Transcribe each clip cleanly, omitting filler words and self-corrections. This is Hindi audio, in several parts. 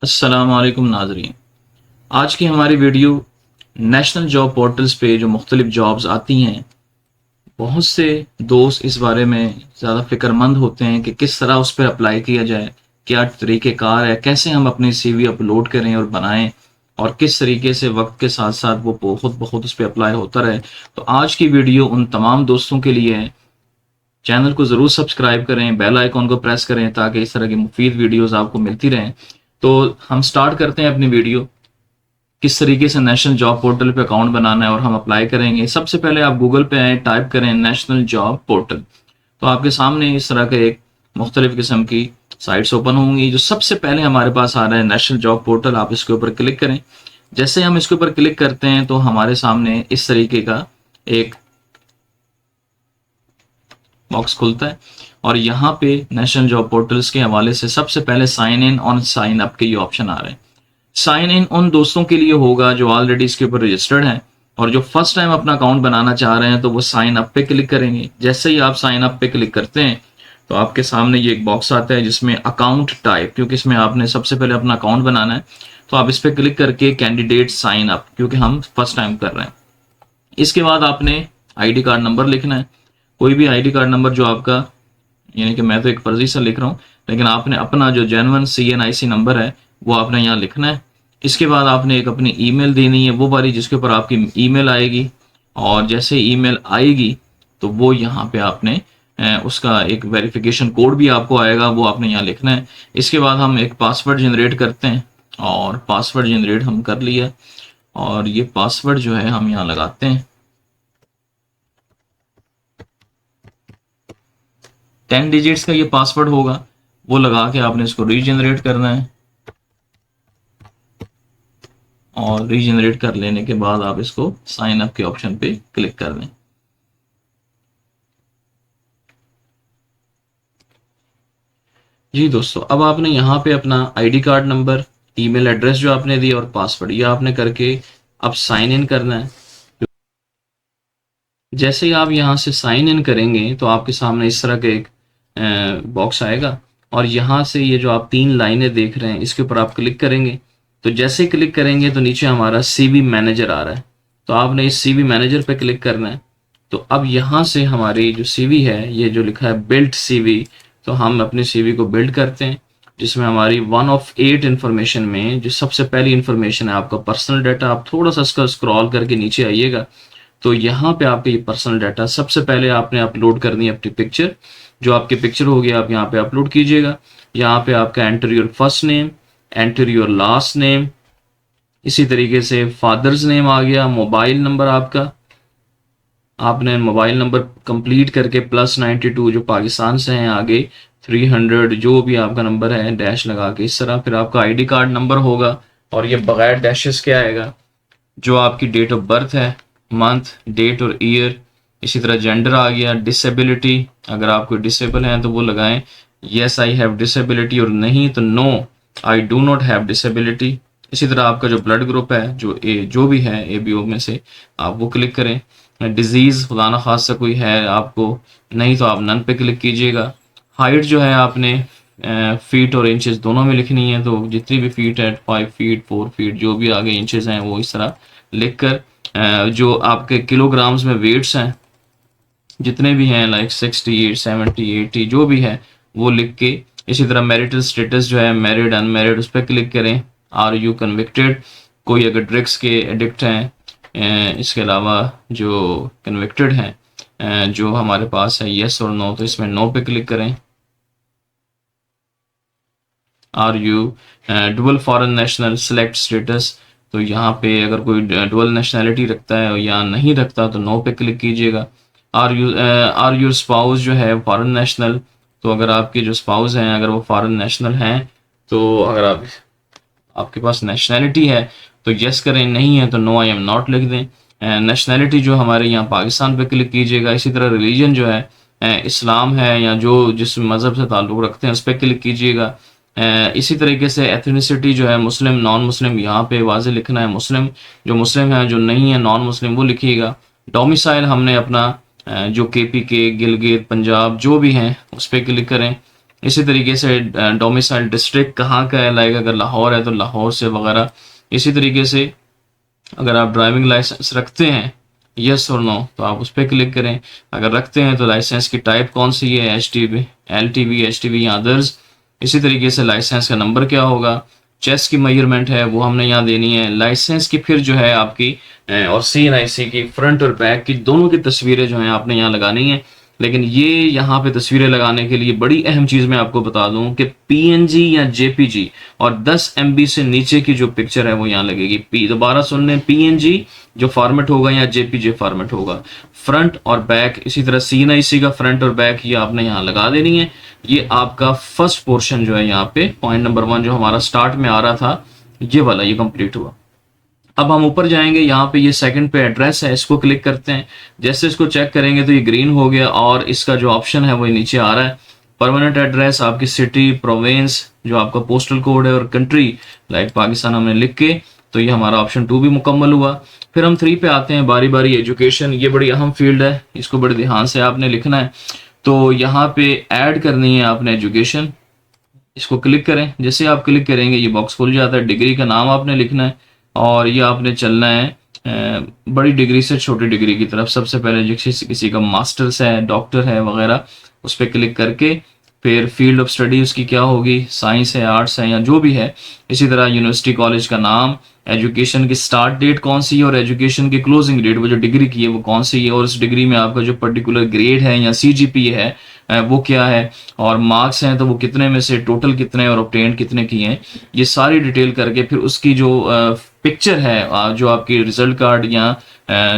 अस्सलामुअलैकुम नाज़रीन। आज की हमारी वीडियो नेशनल जॉब पोर्टल्स पे जो मुख्तलिफ जॉब्स आती हैं, बहुत से दोस्त इस बारे में ज़्यादा फ़िक्रमंद होते हैं कि किस तरह उस पर अप्लाई किया जाए, क्या तरीक़ेकार है, कैसे हम अपनी सीवी अपलोड करें और बनाएं और किस तरीके से वक्त के साथ साथ वो खुद ब खुद उस पर अप्लाई होता रहे। तो आज की वीडियो उन तमाम दोस्तों के लिए है। चैनल को ज़रूर सब्सक्राइब करें, बेल आइकॉन को प्रेस करें ताकि इस तरह की मुफीद वीडियोज़ आपको मिलती रहें। तो हम स्टार्ट करते हैं अपनी वीडियो। किस तरीके से नेशनल जॉब पोर्टल पे अकाउंट बनाना है और हम अप्लाई करेंगे। सबसे पहले आप गूगल पे आए, टाइप करें नेशनल जॉब पोर्टल, तो आपके सामने इस तरह के एक मुख्तलिफ किस्म की साइट्स ओपन होंगी। जो सबसे पहले हमारे पास आ रहा है नेशनल जॉब पोर्टल, आप इसके ऊपर क्लिक करें। जैसे हम इसके ऊपर क्लिक करते हैं तो हमारे सामने इस तरीके का एक बॉक्स खुलता है और यहाँ पे नेशनल जॉब पोर्टल्स के हवाले से सबसे पहले साइन इन और साइन अप के ये ऑप्शन आ रहे हैं। साइन इन उन दोस्तों के लिए होगा जो ऑलरेडी इसके ऊपर रजिस्टर्ड हैं, और जो फर्स्ट टाइम अपना अकाउंट बनाना चाह रहे हैं तो वो साइन अप पे क्लिक करेंगे। जैसे ही आप साइन अप पे क्लिक करते हैं तो आपके सामने ये एक बॉक्स आता है जिसमें अकाउंट टाइप, क्योंकि इसमें आपने सबसे पहले अपना अकाउंट बनाना है, तो आप इस पर क्लिक करके कैंडिडेट साइन अप, क्योंकि हम फर्स्ट टाइम कर रहे हैं। इसके बाद आपने आईडी कार्ड नंबर लिखना है, कोई भी आईडी कार्ड नंबर जो आपका, यानी कि मैं तो एक फर्जी सा लिख रहा हूँ, लेकिन आपने अपना जो जेन्युइन CNIC नंबर है वो आपने यहाँ लिखना है। इसके बाद आपने एक अपनी ईमेल देनी है, वो वाली जिसके ऊपर आपकी ईमेल आएगी, और जैसे ईमेल आएगी तो वो यहाँ पे आपने उसका एक वेरिफिकेशन कोड भी आपको आएगा, वो आपने यहाँ लिखना है। इसके बाद हम एक पासवर्ड जनरेट करते हैं, और पासवर्ड जनरेट हम कर लिया, और ये पासवर्ड जो है हम यहाँ लगाते हैं। 10 डिजिट्स का ये पासवर्ड होगा, वो लगा के आपने इसको रीजनरेट करना है, और रीजनरेट कर लेने के बाद आप इसको साइन अप के ऑप्शन पे क्लिक कर दें। जी दोस्तों, अब आपने यहाँ पे अपना ID card number, email address जो आपने दिया और पासवर्ड ये आपने करके अब साइन इन करना है। जैसे ही आप यहाँ से साइन इन करेंगे तो आपके सामने इस तरह का एक बॉक्स आएगा, और यहाँ से ये जो आप 3 लाइनें देख रहे हैं इसके ऊपर आप क्लिक करेंगे। तो जैसे ही क्लिक करेंगे तो नीचे हमारा CV मैनेजर आ रहा है, तो आपने इस CV मैनेजर पे क्लिक करना है। तो अब यहाँ से हमारी जो CV है, ये जो लिखा है बिल्ड CV, तो हम अपनी CV को बिल्ड करते हैं, जिसमें हमारी 1 of 8 इन्फॉर्मेशन में जो सबसे पहली इन्फॉर्मेशन है आपका पर्सनल डाटा। आप थोड़ा सा इसका स्क्रॉल करके नीचे आइएगा तो यहाँ पे आपके ये पर्सनल डाटा सबसे पहले आपने अपलोड करनी है अपनी पिक्चर। जो आपकी पिक्चर होगी आप यहाँ पे अपलोड कीजिएगा। यहाँ पे आपका enter your first name, enter your last name, इसी तरीके से फादर्स नेम आ गया, मोबाइल नंबर आपका, आपने मोबाइल नंबर कंप्लीट करके +92 जो पाकिस्तान से हैं, आगे 300 जो भी आपका नंबर है डैश लगा के इस तरह। फिर आपका आईडी कार्ड नंबर होगा, और ये बगैर डैशेस के आएगा। जो आपकी डेट ऑफ बर्थ है, मंथ, डेट और ईयर, इसी तरह जेंडर आ गया। डिसेबिलिटी, अगर आप कोई डिसेबल हैं तो वो लगाएं येस आई हैव डिसेबिलिटी, और नहीं तो no I do not have disability. इसी तरह आपका जो ब्लड ग्रुप है, जो भी है ABO में से, आप वो क्लिक करें। डिजीज़ खुदा ना खासा कोई है आपको, नहीं तो आप नन पे क्लिक कीजिएगा। हाइट जो है आपने फीट और इंचेस दोनों में लिखनी है, तो जितनी भी फीट है 5 फीट 4 फीट जो भी आगे इंचेस हैं वो इस तरह लिख कर, जो आपके किलोग्राम्स में वेट्स हैं जितने भी हैं, लाइक 68 70 80 जो भी है वो लिख के, इसी तरह मैरिटल स्टेटस जो है मैरिड अनमैरिड उस पर क्लिक करें। आर यू कन्विक्टेड, कोई अगर ड्रग्स के एडिक्ट हैं, इसके अलावा जो कन्विक्टेड हैं जो हमारे पास है येस और नो, तो इसमें नो पे क्लिक करें। Are you dual foreign national, select status, तो यहाँ पे अगर कोई डुअल नेशनैलिटी रखता है या नहीं रखता तो नो पे क्लिक कीजिएगा। आर योर स्पाउस जो है फॉरेन नेशनल, तो अगर आपके जो स्पाउस हैं अगर वो फॉरेन नेशनल हैं, तो अगर आपके पास नेशनैलिटी है तो यस करें, नहीं है तो नो आई एम नॉट लिख दें। नेशनैलिटी जो हमारे यहाँ पाकिस्तान पे क्लिक कीजिएगा। इसी तरह रिलीजन जो है इस्लाम है या जो जिस मज़हब से ताल्लुक़ रखते हैं उस पर क्लिक कीजिएगा। इसी तरीके से एथनिसिटी जो है मुस्लिम नॉन मुस्लिम यहाँ पे वाज़े लिखना है, मुस्लिम जो मुस्लिम है, जो नहीं है नॉन मुस्लिम वो लिखिएगा। डोमिसाइल हमने अपना जो KPK गिलगित पंजाब जो भी हैं उस पर क्लिक करें। इसी तरीके से डोमिसाइल डिस्ट्रिक्ट कहाँ का है, लाइक अगर लाहौर है तो लाहौर से वगैरह। इसी तरीके से अगर आप ड्राइविंग लाइसेंस रखते हैं, यस और नो, तो आप उस पर क्लिक करें। अगर रखते हैं तो लाइसेंस की टाइप कौन सी है, HTV, LTV, HTV या अदर्स। इसी तरीके से लाइसेंस का नंबर क्या होगा, चेस्ट की मेजरमेंट है वो हमने यहाँ देनी है। लाइसेंस की फिर जो है आपकी और CNIC की फ्रंट और बैक की दोनों की तस्वीरें जो हैं आपने यहाँ लगानी है। लेकिन ये यहाँ पे तस्वीरें लगाने के लिए बड़ी अहम चीज़ मैं आपको बता दूं कि PNG या JPG और 10 MB से नीचे की जो पिक्चर है वो यहाँ लगेगी। दोबारा सुन लें, PNG जो फॉर्मेट होगा या JPG फॉर्मेट होगा, फ्रंट और बैक। इसी तरह CNIC का फ्रंट और बैक ये आपने यहाँ लगा देनी है। ये आपका फर्स्ट पोर्शन जो है यहाँ पे पॉइंट नंबर 1 जो हमारा स्टार्ट में आ रहा था, ये वाला ये कंप्लीट हुआ। अब हम ऊपर जाएंगे, यहाँ पे ये सेकंड पे एड्रेस है, इसको क्लिक करते हैं। जैसे इसको चेक करेंगे तो ये ग्रीन हो गया और इसका जो ऑप्शन है वो नीचे आ रहा है। परमानेंट एड्रेस, आपकी सिटी, प्रोविंस, जो आपका पोस्टल कोड है और कंट्री लाइक पाकिस्तान हमने लिख के, तो ये हमारा ऑप्शन 2 भी मुकम्मल हुआ। फिर हम 3 पे आते हैं बारी बारी। एजुकेशन, ये बड़ी अहम फील्ड है, इसको बड़े ध्यान से आपने लिखना है। तो यहाँ पे ऐड करनी है आपने एजुकेशन, इसको क्लिक करें। जैसे आप क्लिक करेंगे ये बॉक्स खुल जाता है। डिग्री का नाम आपने लिखना है और ये आपने चलना है बड़ी डिग्री से छोटी डिग्री की तरफ। सबसे पहले जो किसी का मास्टर्स है, डॉक्टर है वगैरह, उस पर क्लिक करके फिर फील्ड ऑफ स्टडी उसकी क्या होगी, साइंस है, आर्ट्स है या जो भी है। इसी तरह यूनिवर्सिटी कॉलेज का नाम, एजुकेशन की स्टार्ट डेट कौन सी है और एजुकेशन की क्लोजिंग डेट, वो जो डिग्री की है वो कौन सी है, और उस डिग्री में आपका जो पर्टिकुलर ग्रेड है या CGPA है वो क्या है, और मार्क्स हैं तो वो कितने में से टोटल कितने और ऑब्टेन कितने किए हैं, ये सारी डिटेल करके फिर उसकी जो पिक्चर है जो आपकी रिजल्ट कार्ड या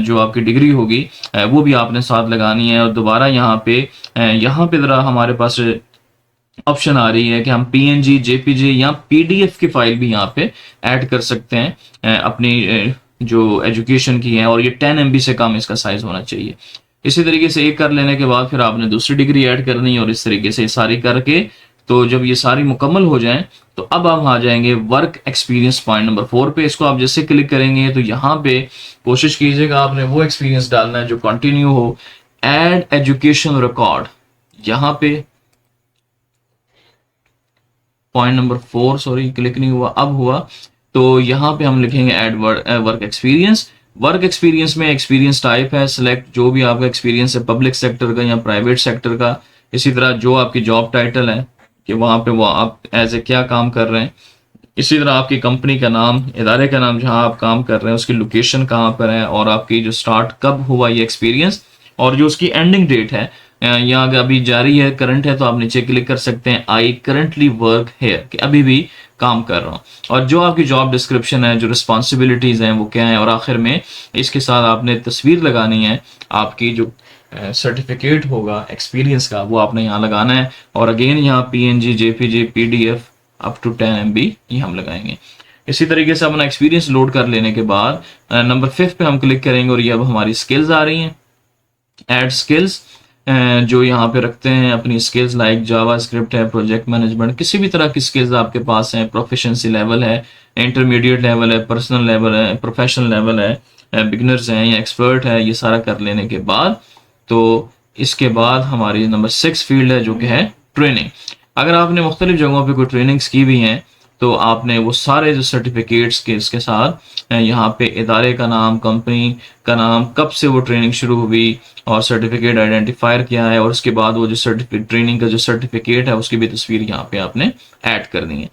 जो आपकी डिग्री होगी वो भी आपने साथ लगानी है। और दोबारा यहाँ पे ज़रा हमारे पास ऑप्शन आ रही है कि हम PNG, JPG या PDF की फाइल भी यहाँ पे ऐड कर सकते हैं अपनी जो एजुकेशन की है, और ये 10 MB से कम इसका साइज होना चाहिए। इसी तरीके से एक कर लेने के बाद फिर आपने दूसरी डिग्री ऐड करनी है, और इस तरीके से सारी करके तो जब ये सारी मुकम्मल हो जाएं तो अब हम आ जाएंगे वर्क एक्सपीरियंस पॉइंट नंबर 4 पे। इसको आप जैसे क्लिक करेंगे तो यहाँ पे कोशिश कीजिएगा आपने वो एक्सपीरियंस डालना है जो कंटिन्यू हो। ऐड एजुकेशन रिकॉर्ड, यहाँ पे पॉइंट नंबर 4, सॉरी क्लिक नहीं हुआ, अब हुआ। तो यहाँ पे हम लिखेंगे add work experience. Work experience में एक्सपीरियंस टाइप है, सिलेक्ट जो भी आपका एक्सपीरियंस है, पब्लिक सेक्टर का या प्राइवेट सेक्टर का। इसी तरह जो आपकी जॉब टाइटल है कि वहाँ पे वो आप एज ए क्या काम कर रहे हैं। इसी तरह आपकी कंपनी का नाम, इदारे का नाम जहाँ आप काम कर रहे हैं, उसकी लोकेशन कहाँ पर है, और आपकी जो स्टार्ट कब हुआ ये एक्सपीरियंस, और जो उसकी एंडिंग डेट है या अगर अभी जारी है, करंट है, तो आप नीचे क्लिक कर सकते हैं आई करंटली वर्क हेयर, कि अभी भी काम कर रहा हूँ। और जो आपकी जॉब डिस्क्रिप्शन है, जो रिस्पॉन्सिबिलिटीज हैं वो क्या है, और आखिर में इसके साथ आपने तस्वीर लगानी है आपकी जो सर्टिफिकेट होगा एक्सपीरियंस का, वो आपने यहाँ लगाना है। और अगेन यहाँ PNG, JPG, PDF up to 10 MB ये हम लगाएंगे। इसी तरीके से अपना एक्सपीरियंस लोड कर लेने के बाद नंबर 5 पे हम क्लिक करेंगे, और ये अब हमारी स्किल्स आ रही हैं। ऐड स्किल्स, जो यहाँ पे रखते हैं अपनी स्किल्स लाइक जावा स्क्रिप्ट है, प्रोजेक्ट मैनेजमेंट, किसी भी तरह की स्किल्स आपके पास हैं, प्रोफिशिएंसी लेवल है, इंटरमीडिएट लेवल है, पर्सनल लेवल है, प्रोफेशनल लेवल है, बिगनर्स हैं या एक्सपर्ट है, ये सारा कर लेने के बाद तो इसके बाद हमारी नंबर 6 फील्ड है जो कि है ट्रेनिंग। अगर आपने मुख्तलिफ जगहों पे कोई ट्रेनिंग्स की भी हैं तो आपने वो सारे जो सर्टिफिकेट्स के इसके साथ यहाँ पे इदारे का नाम, कंपनी का नाम, कब से वो ट्रेनिंग शुरू हुई और सर्टिफिकेट आइडेंटिफायर क्या है, और उसके बाद वो जो ट्रेनिंग का जो सर्टिफिकेट है उसकी भी तस्वीर यहाँ पे आपने ऐड करनी है।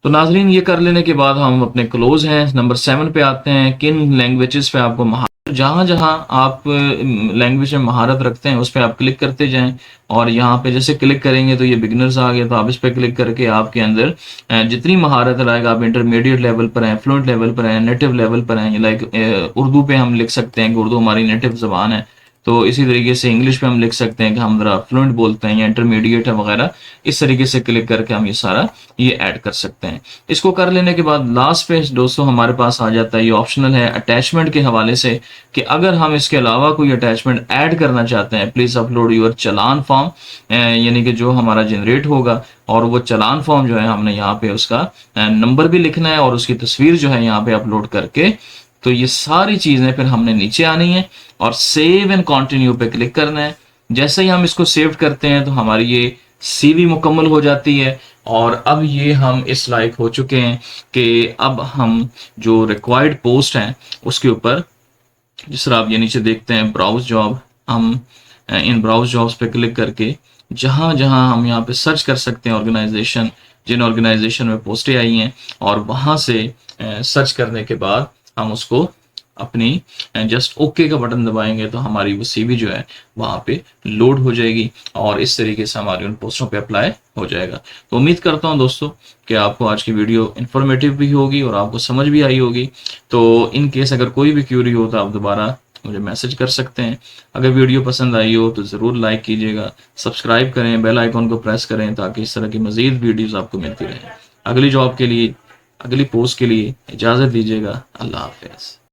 तो नाजरीन ये कर लेने के बाद हम अपने क्लोज हैं। नंबर 7 पे आते हैं, किन लैंग्वेजेस पे आपको जहाँ जहाँ आप लैंग्वेज में महारत रखते हैं उस पर आप क्लिक करते जाएं। और यहाँ पे जैसे क्लिक करेंगे तो ये बिगनर्स आ गया, तो आप इस पर क्लिक करके आपके अंदर जितनी महारत लाएगा, आप इंटरमीडिएट लेवल पर हैं, फ्लुएंट लेवल पर हैं, नेटिव लेवल पर हैं, लाइक उर्दू पे हम लिख सकते हैं कि उर्दू हमारी नेटिव ज़बान है। तो इसी तरीके से इंग्लिश पे हम लिख सकते हैं कि हम ज़रा फ्लुएंट बोलते हैं या इंटरमीडिएट है वगैरह। इस तरीके से क्लिक करके हम ये सारा ये ऐड कर सकते हैं। इसको कर लेने के बाद लास्ट पे दोस्तों हमारे पास आ जाता है, ये ऑप्शनल है अटैचमेंट के हवाले से, कि अगर हम इसके अलावा कोई अटैचमेंट ऐड करना चाहते हैं, please upload your challan form, यानी कि जो हमारा जनरेट होगा, और वो चलान फॉर्म जो है हमने यहाँ पे उसका नंबर भी लिखना है और उसकी तस्वीर जो है यहाँ पे अपलोड करके, तो ये सारी चीज़ें फिर हमने नीचे आनी है और सेव एंड कंटिन्यू पे क्लिक करना है। जैसे ही हम इसको सेव करते हैं तो हमारी ये CV मुकम्मल हो जाती है। और अब ये हम इस लायक हो चुके हैं कि अब हम जो रिक्वायर्ड पोस्ट हैं उसके ऊपर, जिस तरह आप ये नीचे देखते हैं ब्राउज जॉब, हम इन ब्राउज जॉब्स पे क्लिक करके जहाँ जहाँ हम यहाँ पे सर्च कर सकते हैं ऑर्गेनाइजेशन, जिन ऑर्गेनाइजेशन में पोस्टें आई हैं, और वहाँ से सर्च करने के बाद हम उसको अपनी जस्ट ओके का बटन दबाएंगे तो हमारी वो CV जो है वहाँ पे लोड हो जाएगी और इस तरीके से हमारी उन पोस्टों पे अप्लाई हो जाएगा। तो उम्मीद करता हूँ दोस्तों कि आपको आज की वीडियो इन्फॉर्मेटिव भी होगी और आपको समझ भी आई होगी। तो इन केस अगर कोई भी क्यूरी हो तो आप दोबारा मुझे मैसेज कर सकते हैं। अगर वीडियो पसंद आई हो तो ज़रूर लाइक कीजिएगा, सब्सक्राइब करें, बेल आइकॉन को प्रेस करें ताकि इस तरह की मज़ीद वीडियोज़ आपको मिलती रहें। अगली जॉब के लिए, अगली पोस्ट के लिए इजाज़त दीजिएगा। अल्लाह हाफ़िज़।